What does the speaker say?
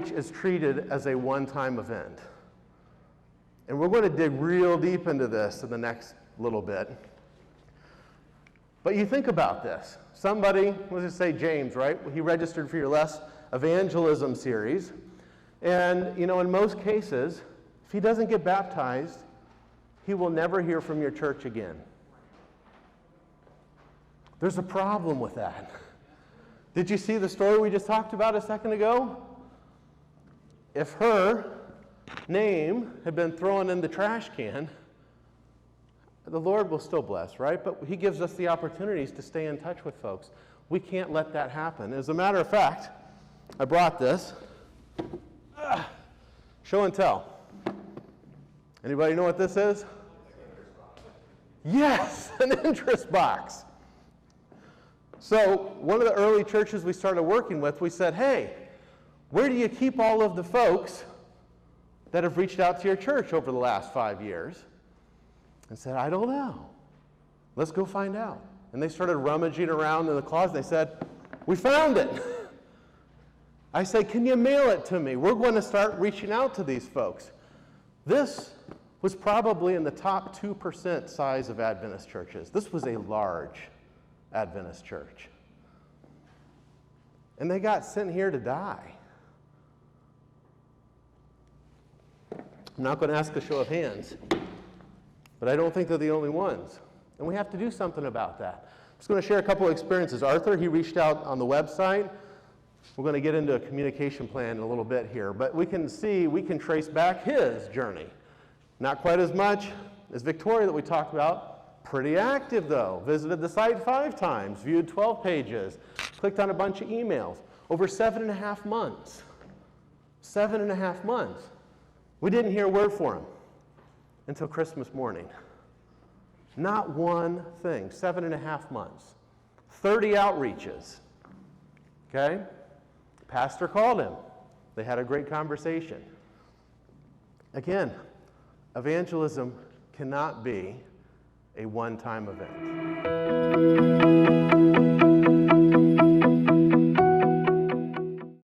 outreach is treated as a one-time event. And we're going to dig real deep into this in the next little bit. But you think about this. Somebody, let's just say James, right? He registered for your Les Evangelism series. And, in most cases, if he doesn't get baptized, he will never hear from your church again. There's a problem with that. Did you see the story we just talked about a second ago? If her name had been thrown in the trash can, the Lord will still bless, right? But he gives us the opportunities to stay in touch with folks. We can't let that happen. As a matter of fact, I brought this. Show and tell. Anybody know what this is? Yes, an interest box. So one of the early churches we started working with, we said, hey, where do you keep all of the folks that have reached out to your church over the last 5 years? And said, I don't know. Let's go find out. And they started rummaging around in the closet. They said, we found it. I said, can you mail it to me? We're going to start reaching out to these folks. This was probably in the top 2% size of Adventist churches. This was a large Adventist church. And they got sent here to die. I'm not going to ask a show of hands, but I don't think they're the only ones. And we have to do something about that. I'm just going to share a couple of experiences. Arthur, he reached out on the website. We're going to get into a communication plan in a little bit here, but we can trace back his journey. Not quite as much as Victoria that we talked about. Pretty active though. Visited the site 5 times, viewed 12 pages, clicked on a bunch of emails. Over 7.5 months. 7.5 months. We didn't hear a word from him until Christmas morning. Not one thing. 7.5 months. 30 outreaches. Okay? Pastor called him. They had a great conversation. Again, evangelism cannot be a one-time event.